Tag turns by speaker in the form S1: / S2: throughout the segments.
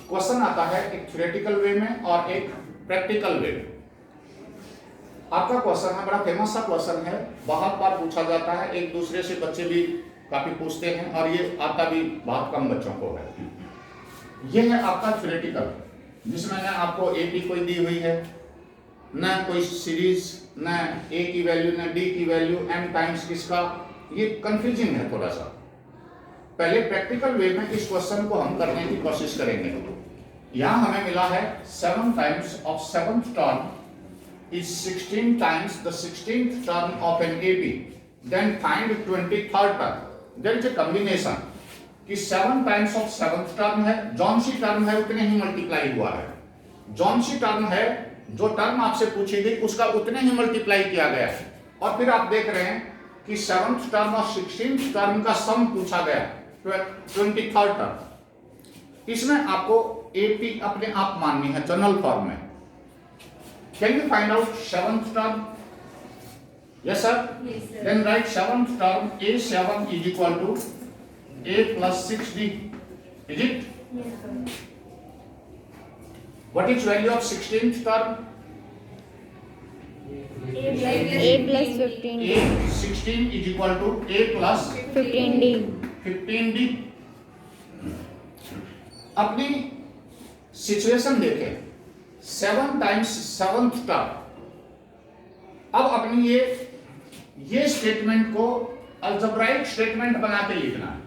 S1: Question आता है एक थ्योरेटिकल वे में और एक प्रैक्टिकल वे में। आपका क्वेश्चन है, बड़ा फेमस सा क्वेश्चन है, बहुत बार पूछा जाता है, एक दूसरे से बच्चे भी काफी पूछते हैं और ये आता भी बहुत कम बच्चों को है। ये है आपका थ्योरेटिकल, जिसमें ना आपको एपी कोई दी हुई है, न कोई सीरीज, न ए की वैल्यू न डी की वैल्यू, एन टाइम्स किसका, ये कंफ्यूजिंग है थोड़ा सा। पहले प्रैक्टिकल वे में इस क्वेश्चन को हम करने की कोशिश करेंगे। यहां हमें मिला है 7 times of 7th term is 16 times the 16th term of an AP, then find 23rd term. There is a combination कि 7 times of 7th term है, जौन सी टर्म है उतने ही मल्टीप्लाई हुआ है, जौन सी टर्म है जो टर्म आपसे पूछी गई उसका उतने ही मल्टीप्लाई किया गया है। और फिर आप देख रहे हैं कि 7th टर्म और 16th टर्म का सम पूछा गया, 23rd टर्म। इसमें आपको AP अपने आप माननी है जनरल फॉर्म में। Can you find out 7th term? Yes, sir?
S2: Yes, sir.
S1: Then write 7th term A7 is equal to A plus 6D. Is it?
S2: Yes, sir.
S1: What is value of 16th term?
S2: A plus 15.
S1: A16 is equal to A plus
S2: 15D.
S1: 15D. अपनी situation देखें, 7 times 7th term. अब अपनी ये statement को algebraic statement बना के लिखना है।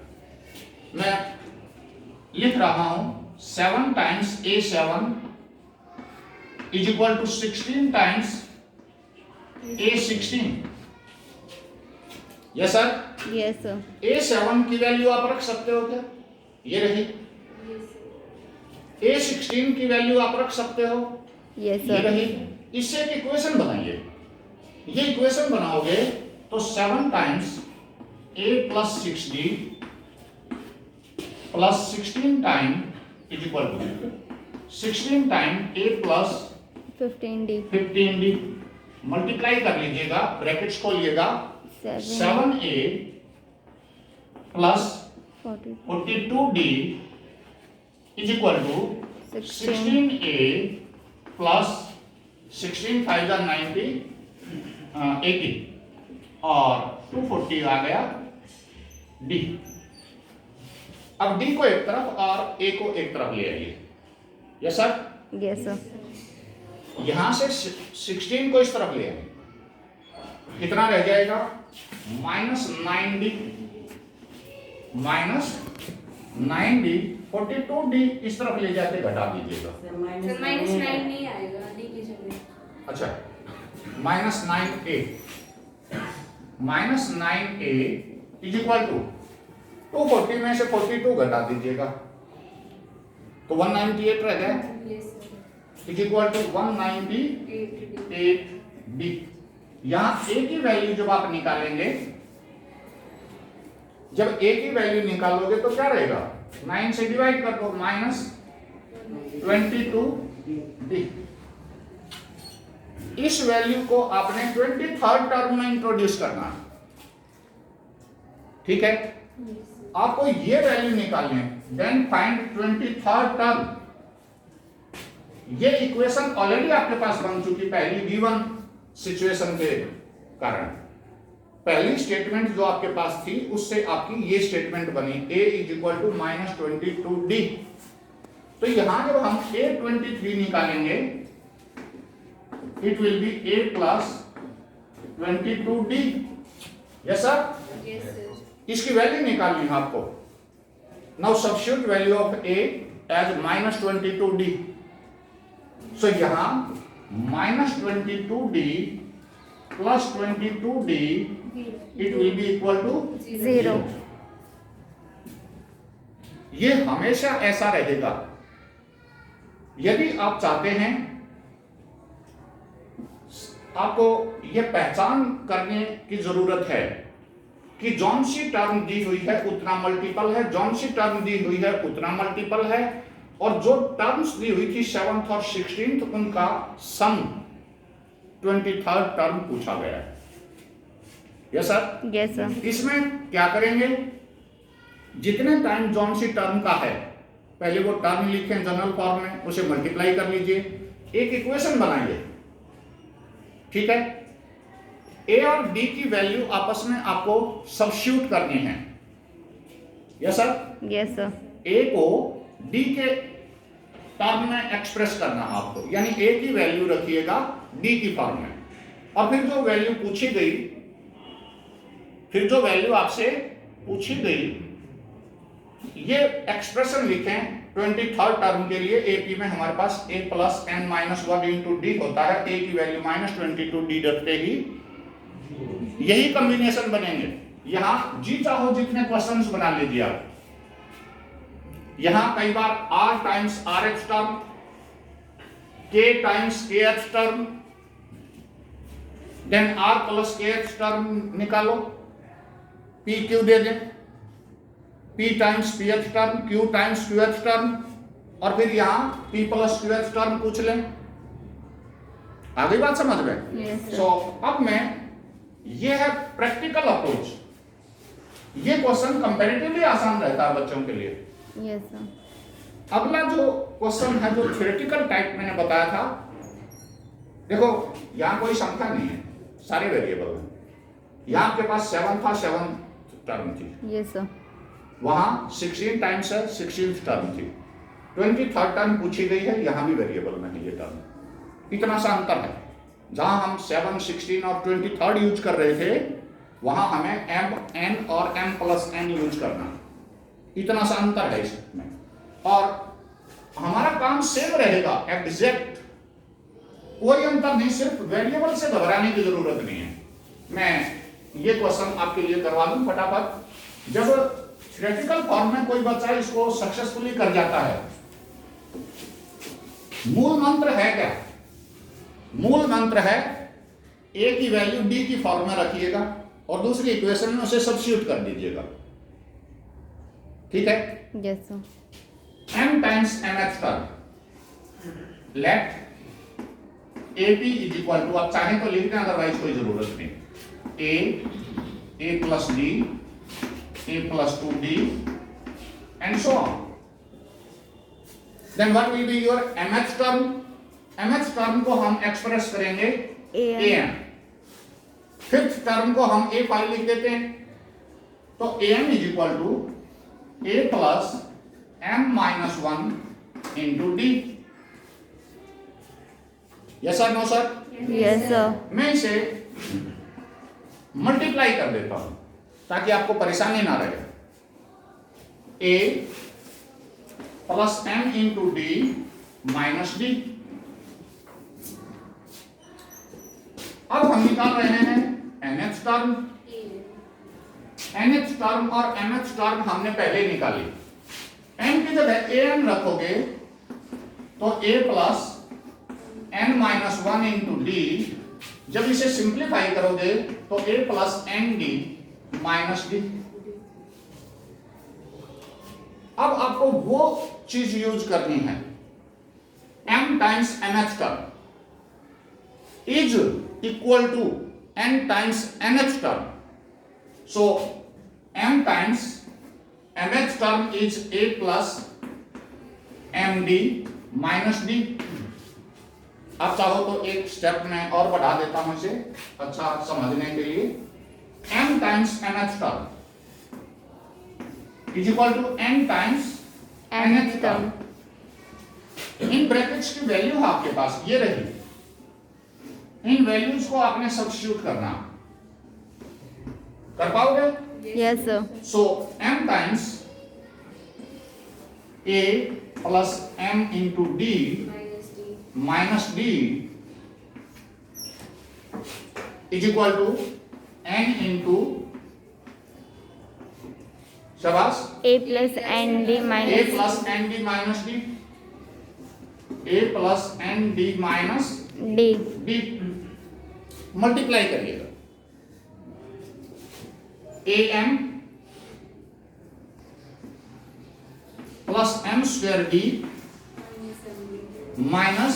S1: मैं लिख रहा हूं 7 times A7 is equal to 16 times A16। Yes sir?
S2: Yes, sir.
S1: A7 की वैल्यू आप रख सकते हो क्या? ये रही। A16 की वैल्यू आप रख सकते हो,
S2: Yes,
S1: ये
S2: sir.
S1: रही। इससे एक इक्वेशन बनाइए। ये इक्वेशन बनाओगे तो 7 times A plus 6D plus 16 time is equal to 16 time A plus
S2: 15D.
S1: 15D। Multiply कर लीजिएगा, ब्रैकेट्स खोलिएगा, 7A plus 42D is equal to 16A plus 16 5 90 80 और 240 आ गया D। अब D को एक तरफ और A को एक तरफ ले आइए। Yes sir?
S2: Yes, sir.
S1: यहां से 16 को इस तरफ ले आइए, कितना रह जाएगा? -9D माइनस 9D 42D इस तरफ ले जाके घटा दीजिएगा।
S3: -9 नहीं आएगा, डी की जगह।
S1: अच्छा, -9A इज इक्वल टू 240 में से 42 घटा दीजिएगा तो 198 रह गया, इज इक्वल टू 198D। यहाँ A की वैल्यू जब आप निकालेंगे, जब A की वैल्यू निकालोगे तो क्या रहेगा? 9 से डिवाइड कर दो, -22D। इस वैल्यू को आपने 23rd टर्म में इंट्रोड्यूस करना है, ठीक है? आपको ये वैल्यू निकालनी है, देन फाइंड 23rd टर्म। ये इक्वेशन ऑलरेडी आपके पास बन चुकी पहली V1 सिचुएशन के कारण। पहली स्टेटमेंट जो आपके पास थी उससे आपकी ये स्टेटमेंट बनी, A is equal to -22D। तो यहां जब हम A23 निकालेंगे, it will be A plus 22D। Yes sir? इसकी वैल्यू निकालनी है आपको। Now substitute value of A as -22D। So यहां -22D plus 22D it will be equal to
S2: 0.
S1: ये हमेशा ऐसा रहेगा। यदि आप चाहते हैं, आपको ये पहचान करने की जरूरत है कि जौन सी टर्म दी हुई है उतना मल्टीपल है, जौन सी टर्म दी हुई है उतना मल्टीपल है, और जो टर्म्स दी हुई थी 7th और 16th उनका सम 23rd टर्म पूछा गया है। Yes sir?
S2: Yes, sir.
S1: इसमें क्या करेंगे, जितने टाइम जौन सी टर्म का है पहले वो टर्म लिखें जनरल फॉर्म में, उसे मल्टीप्लाई कर लीजिए, एक इक्वेशन बनाइए, ठीक है। ए और डी की वैल्यू आपस में आपको सब्स्टिट्यूट करनी है, yes sir.
S2: Yes sir.
S1: A को डी के टर्म में एक्सप्रेस करना है आपको, यानी ए की वैल्यू रखिएगा डी की फॉर्म में, और फिर जो वैल्यू पूछी गई, फिर जो वैल्यू आपसे पूछी गई, ये एक्सप्रेशन लिखें 23rd टर्म के लिए। एपी में हमारे पास a plus n minus 1 into d होता है, a की वैल्यू -22 डी रखते ही यही कॉम्बिनेशन बनेंगे। यहां जी चाहो जितने क्वेश्चंस बना लीजिए आप, यहां कई बार r times r h term, k times k h term, then r plus k h term निकालो, p क्यू दे दें, p times p h term, q times q h term, और फिर यहां p plus q h term पूछ लें। आ गई बात समझ में?
S2: Yes,
S1: सो अब मैं, ये है प्रैक्टिकल अप्रोच। ये क्वेश्चन कंपैरेटिवली आसान रहता है बच्चों के लिए।
S2: Yes sir.
S1: अगला जो क्वेश्चन है, जो थ्योरेटिकल टाइप मैंने बताया था, देखो यहां कोई संख्या नहीं है, सारे वेरिएबल हैं। यहां आपके पास 7 था, 7 टर्म थी,
S2: यस सर।
S1: वहां 16 टाइम्स है, 16 टर्म थी। 23rd टर्म पूछी गई है, यहां भी वेरिएबल में है ये टर्म। इतना सा अंतर है। जहां हम 7, 16 और 23rd यूज कर रहे थे, वहां हमें m, n और m प्लस n यूज करना। इतना सा अंतर है इसमें, और हमारा काम सेम रहेगा, एग्जैक्ट कोई अंतर नहीं, सिर्फ वेरिएबल से घबराने की जरूरत नहीं है। मैं ये क्वेश्चन आपके लिए करवा दूं फटाफट। जब थ्योरेटिकल फॉर्म में कोई बच्चा इसको सक्सेसफुली कर जाता है, मूल मंत्र है क्या? मूल मंत्र है ए की वैल्यू डी की फॉर्म में रखिएगा और दूसरी इक्वेशन में उसे सब्स्टिट्यूट कर दीजिएगा, ठीक है।
S2: Yes sir.
S1: m times mth term, let AP is equal to, आप चाहें तो लिख दें, अदरवाइज कोई जरूरत नहीं, a plus d, a plus 2d and so on. Then what will be your mth term? mth term को हम एक्सप्रेस करेंगे am। फिफ्थ टर्म को हम a5 लिख देते हैं, तो am is equal to a plus m minus 1 into d. Yes sir, no sir?
S2: Yes sir.
S1: मैं इसे मल्टीप्लाई कर देता हूं ताकि आपको परेशानी ना रहे। a plus m into d minus d. अब हम निकाल रहे हैं nth टर्म। nth टर्म और mth टर्म हमने पहले निकाली। n की जगह an रखोगे तो a plus n minus 1 into d, जब इसे सिंप्लीफाई करोगे तो a plus n d minus d. अब आपको वो चीज यूज करनी है, m times nth term is equal to n times nth term. So m times mth term is a plus m d minus d. आप चाहो तो एक स्टेप में और बढ़ा देता हूं इसे अच्छा समझने के लिए। m times nth term is equal to n times nth term. In brackets की वैल्यू है आपके पास, ये रही। इन वैल्यूज को आपने सब्स्टिट्यूट करना, कर पाओगे?
S2: Yes sir.
S1: So m times a plus m into d minus d is equal to n into, शाबाश,
S2: a plus n d
S1: a
S2: minus
S1: plus n d minus d, a plus n d minus
S2: d.
S1: D. Multiply करिएगा, am plus m square d minus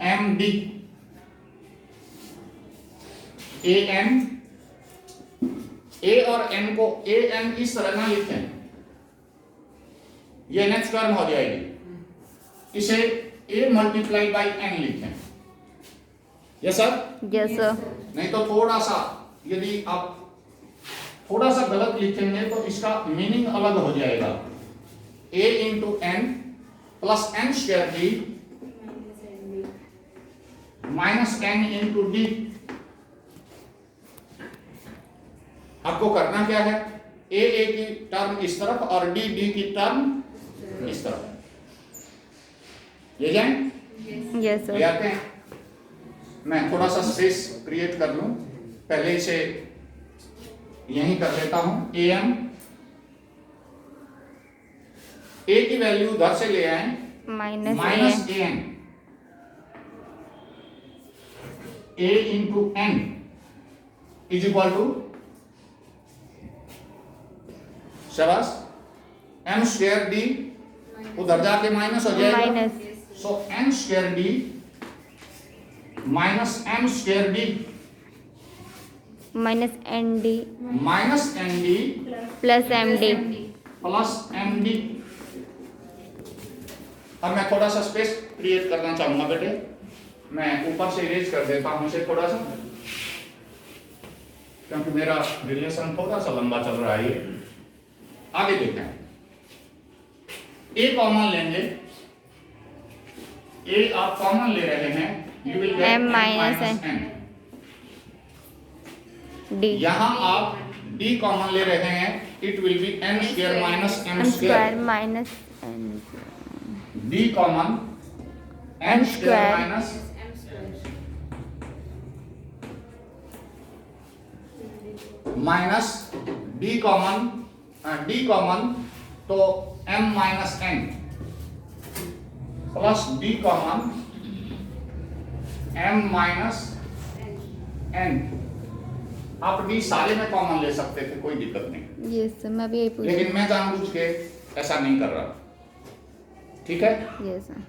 S1: m d. an, a और n को an इस तरह ना लिखें, ये next term हो जाएगी। इसे a मल्टीप्लाई बाई n लिखें। Yes sir?
S2: Yes sir.
S1: नहीं तो थोड़ा सा यदि आप थोड़ा सा गलत लिखेंगे तो इसका मीनिंग अलग हो जाएगा। a into n plus n square d minus n into d. आपको करना क्या है, ए की टर्म इस तरफ और डी की टर्म इस तरफ। ये जाए
S2: यस
S1: ले
S2: सर।
S1: आते हैं। मैं थोड़ा सा स्पेस क्रिएट कर लूं, पहले इसे यहीं कर लेता हूं। ए एम, ए की वैल्यू उधर से ले आए minus a n, a into n is equal to शाबाश एम स्क्वायर डी, उधर जाके माइनस हो जाएगा।
S2: Minus
S1: so m square d minus m square d
S2: minus n d
S1: minus n d
S2: plus m d
S1: plus m d. अब मैं थोड़ा सा space create करना चाहूंगा बेटे, मैं ऊपर से इरेज कर देता हूं इसे थोड़ा सा, क्योंकि मेरा रिलेशन थोड़ा सा लंबा चल रहा है। ये आगे देखें, ए कॉमन लेंगे, ए आप कॉमन ले रहे हैं, you will get
S2: M minus
S1: n।
S2: D
S1: यहां आप डी कॉमन ले रहे हैं, it will be n square minus m
S2: m
S1: square.
S2: Square minus n
S1: d common n square minus d common तो m minus n plus d common m minus n। आप d सारे में common ले सकते थे, कोई दिक्कत नहीं,
S2: यस सर। मैं भी यही पूछ
S1: लेकिन मैं जानबूझ के ऐसा नहीं कर रहा। ठीक है,
S2: यस सर।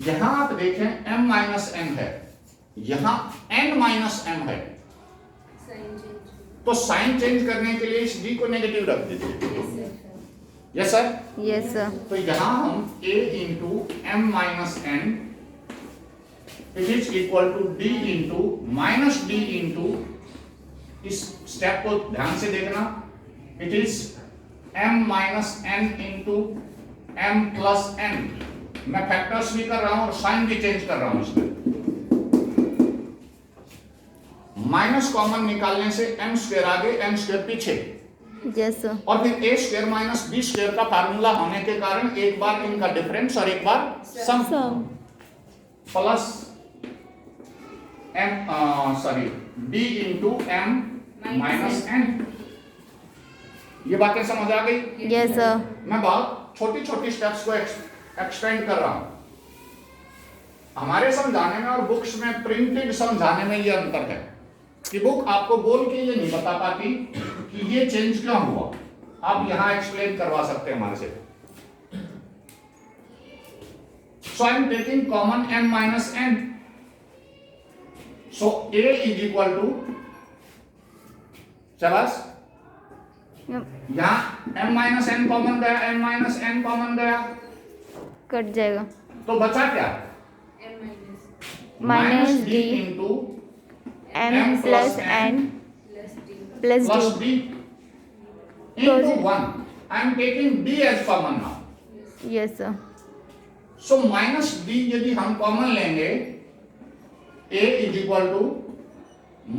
S1: यहां आप देखें m माइनस n है, यहां n माइनस m है, तो साइन चेंज करने के लिए इस d को नेगेटिव रख दीजिए। Yes sir?
S2: Yes sir.
S1: तो यहां हम a into m minus n it is equal to d into minus d into, इस स्टेप को ध्यान से देखना, it is m minus n into m plus n। मैं फैक्टर्स भी कर रहा हूं और साइन भी चेंज कर रहा हूं इसमें। माइनस कॉमन निकालने से m स्क्वायर आगे m स्क्वायर पीछे,
S2: यस सर।
S1: और फिर a square minus b square का फार्मूला होने के कारण एक बार इनका डिफरेंस और एक बार sum plus d into m minus n। ये बातें समझ आ गई?
S2: Yes sir.
S1: मैं बहुत छोटी छोटी स्टेप्स को एक्सटेंड कर रहा हूं। हमारे समझाने में और बुक्स में प्रिंटेड समझाने में ये अंतर है कि बुक आपको बोल के ये नहीं बता पाती कि ये चेंज क्यों हुआ, आप यहां एक्सप्लेन करवा सकते हैं हमारे से। So I am taking common m minus n, so a is equal to, शाबाश, यहां m माइनस n कॉमन गया, m माइनस n कॉमन गया,
S2: कट जाएगा।
S1: तो बचा क्या?
S2: Minus
S1: d
S2: d
S1: into
S2: m plus n plus
S1: plus
S2: d
S1: d into 1. I am taking d as common now.
S2: Yes sir.
S1: So minus d यदि हम common लेंगे, a is equal to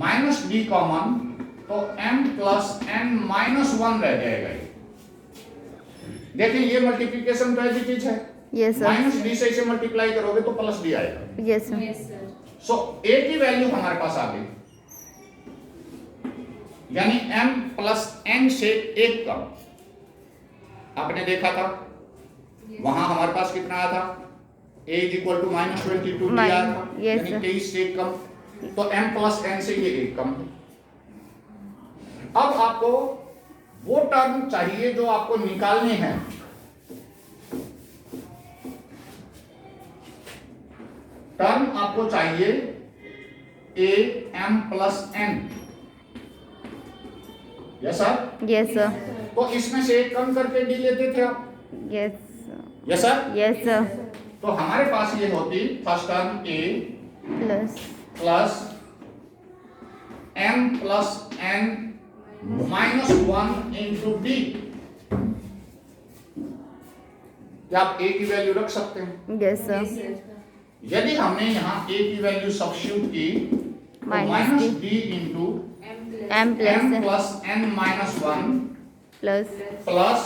S1: minus d common, तो m plus n minus 1 रह जाएगा। देखिए ये multiplication तो ऐसी चीज है,
S2: यस सर।
S1: माइनस डी से इसे मल्टीप्लाई करोगे तो प्लस डी आएगा।
S2: Yes sir.
S1: सो a की वैल्यू हमारे पास आ गई, यानी m प्लस n से एक कम। आपने देखा था वहां हमारे पास कितना आया था, a is equal to minus 22 आया था,
S2: yes,
S1: यानी
S2: sir.
S1: 23 से एक कम, तो m प्लस n से ये एक कम। अब आपको वो टर्म चाहिए जो आपको निकालने हैं। टर्म आपको चाहिए a m plus n। Yes sir?
S2: Yes sir.
S1: तो इसमें से एक कम करके डी लेते थे आप,
S2: yes
S1: yes sir.
S2: Yes sir
S1: तो हमारे पास ये होती first term a
S2: plus
S1: plus m plus n minus 1 into d. क्या आप a की वैल्यू रख सकते हैं?
S2: यस सर
S1: यदि हमने यहाँ a की वैल्यू सब्स्टिट्यूट की तो minus d into
S2: m
S1: m
S2: plus
S1: plus n minus 1
S2: plus
S1: plus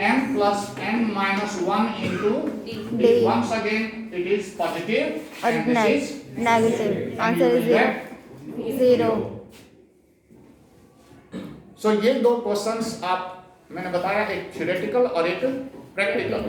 S1: m plus n minus 1 into
S2: D.
S1: once again it is positive
S2: और
S1: and this is
S2: negative
S1: and
S2: answer
S1: you
S2: is
S1: will get
S2: zero.
S1: So ये दो questions आप मैंने बताया, एक theoretical और एक practical.